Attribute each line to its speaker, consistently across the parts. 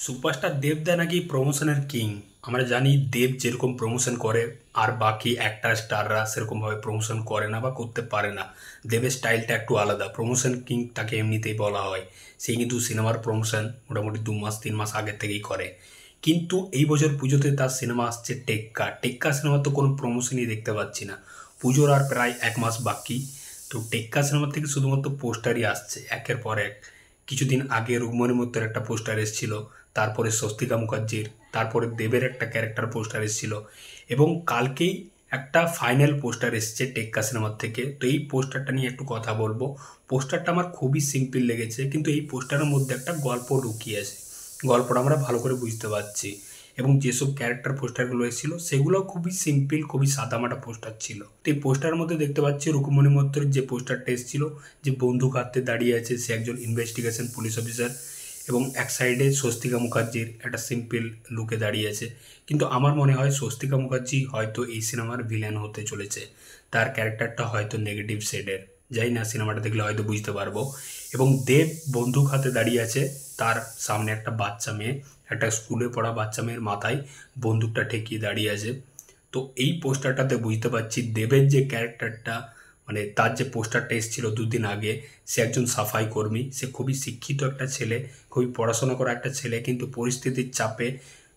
Speaker 1: Superstar দেবদা নাকি প্রমোশনের কিং। আমরা জানি দেব যেরকম প্রমোশন করে আর বাকি অ্যাক্টার স্টাররা সেরকমভাবে প্রমোশন করে না বা করতে পারে না। দেবের স্টাইলটা একটু আলাদা, প্রমোশন কিং তাকে এমনিতেই বলা হয়। সে কিন্তু সিনেমার প্রমোশন মোটামুটি 2 মাস 3 মাস আগের থেকেই করে। কিন্তু এই বছর পুজোতে তার সিনেমা আসছে টেক্কা। টেক্কা সিনেমার তো কোনো প্রমোশনই দেখতে পাচ্ছি না। পুজোর আর প্রায় 1 মাস বাকি। তো টেক্কা সিনেমার থেকে শুধুমাত্র পোস্টারই আসছে একের পর এক। কিছুদিন আগে রুকমণি মৈত্রের একটা পোস্টার এসেছিল, তারপরে স্বস্তিকা মুখার্জির, তারপরে দেবের একটা ক্যারেক্টার পোস্টার এসেছিল, এবং কালকেই একটা ফাইনাল পোস্টার এসেছে টেক্কা সিনেমার থেকে। তো এই পোস্টারটা নিয়ে একটু কথা বলবো। পোস্টারটা আমার খুবই সিম্পল লেগেছে, কিন্তু এই পোস্টারের মধ্যে একটা গল্প ঢুকিয়ে আছে। গল্পটা আমরা ভালো করে বুঝতে পারছি, এবং যেসব ক্যারেক্টার পোস্টারগুলো এসেছিলো সেগুলো খুবই সিম্পল, খুবই সাদামাটা পোস্টার ছিল। তো এই পোস্টারের মধ্যে দেখতে পাচ্ছি রুকমণি মৈত্রের যে পোস্টারটা এসেছিল, যে বন্দুক হাতে দাঁড়িয়ে আছে, সে একজন ইনভেস্টিগেশন পুলিশ অফিসার, এবং এক সাইডে স্বস্তিকা মুখার্জির একটা সিম্পল লুকে দাঁড়িয়ে আছে। কিন্তু আমার মনে হয় স্বস্তিকা মুখার্জি হয়তো এই সিনেমার ভিলেন হতে চলেছে। তার ক্যারেক্টারটা হয়তো নেগেটিভ শেডের, যাই না, সিনেমাটা দেখলে হয়তো বুঝতে পারবো। এবং দেব বন্দুক হাতে দাঁড়িয়ে আছে, তার সামনে একটা বাচ্চা মেয়ে, একটা স্কুলে পড়া বাচ্চা মেয়ের মাথায় বন্দুকটা ঠেকিয়ে দাঁড়িয়ে আছে। তো এই পোস্টারটাতে বুঝতে পারছি দেবের যে ক্যারেক্টারটা, মানে তার যে পোস্টারটা এসেছিল 2 দিন আগে, সে একজন সাফাই কর্মী। সে খুবই শিক্ষিত একটা ছেলে, খুবই পড়াশোনা করা একটা ছেলে, কিন্তু পরিস্থিতির চাপে,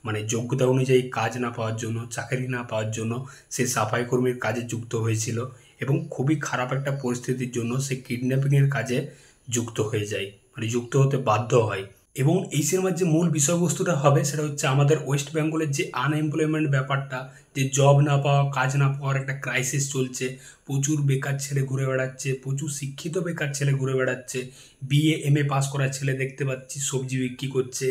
Speaker 1: মানে যোগ্যতা অনুযায়ী কাজ না পাওয়ার জন্য, চাকরি না পাওয়ার জন্য সে সাফাই কর্মীর কাজে যুক্ত হয়েছিল, এবং খুবই খারাপ একটা পরিস্থিতির জন্য সে কিডন্যাপিংয়ের কাজে যুক্ত হয়ে যায়, মানে যুক্ত হতে বাধ্য হয়। এবং এই সিনেমার যে মূল বিষয়বস্তুটা হবে সেটা হচ্ছে আমাদের ওয়েস্ট বেঙ্গলের যে আনএমপ্লয়মেন্ট ব্যাপারটা, যে জব না পাওয়া, কাজ না পাওয়ার একটা ক্রাইসিস চলছে। প্রচুর বেকার ছেলে ঘুরে বেড়াচ্ছে, প্রচুর শিক্ষিত বেকার ছেলে ঘুরে বেড়াচ্ছে। বিএ এমএ পাস করা ছেলে দেখতে পাচ্ছি সবজি বিক্রি করছে।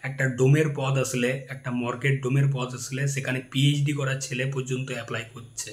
Speaker 1: একটা ডোমের পদ আসলে, একটা মর্গেট ডোমের পদ আসলে সেখানে পিএইচডি করা ছেলে পর্যন্ত অ্যাপ্লাই করছে।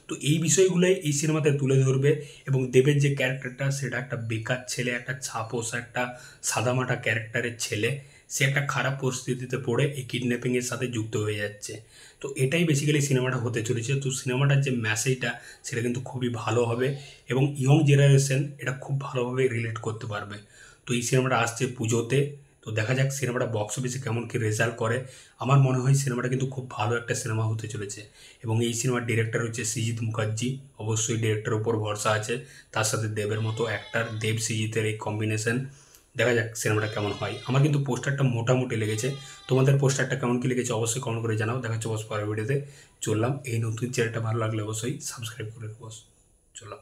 Speaker 1: তো এই বিষয়গুলোই এই সিনেমাতে তুলে ধরবে। এবং দেবের যে ক্যারেক্টারটা, সেটা একটা বেকার ছেলে, একটা ছাপোস, একটা সাদামাটা ক্যারেক্টারের ছেলে। সে একটা খারাপ পরিস্থিতিতে পড়ে এই কিডন্যাপিংয়ের সাথে যুক্ত হয়ে যাচ্ছে। তো এটাই বেসিক্যালি সিনেমাটা হতে চলেছে। তো সিনেমাটার যে মেসেজটা, সেটা কিন্তু খুবই ভালো হবে, এবং ইয়ং জেনারেশন এটা খুব ভালোভাবে রিলেট করতে পারবে। তো এই সিনেমাটা আসছে পুজোতে। তো দেখা যাক সিনেমাটা বক্স অফিসে কেমন কি রেজাল্ট করে। আমার মনে হয় সিনেমাটা কিন্তু খুব ভালো একটা সিনেমা হতে চলেছে। এবং এই সিনেমার ডিরেক্টর হচ্ছে সৃজিত মুখার্জি। অবশ্যই ডিরেক্টরের উপর ভরসা আছে। তার সাথে দেবের মতো অ্যাক্টার, দেব সৃজিতের এই কম্বিনেশন। দেখা যাক সিনেমাটা কেমন হয়। আমার কিন্তু পোস্টারটা মোটামুটি লেগেছে। তোমাদের পোস্টারটা কেমন কি লেগেছে অবশ্যই কমেন্ট করে জানাও। দেখা হচ্ছে বস পরের ভিডিওতে। চললাম, এই নতুন চ্যানেলটা ভালো লাগলে অবশ্যই সাবস্ক্রাইব করে বস। চললাম।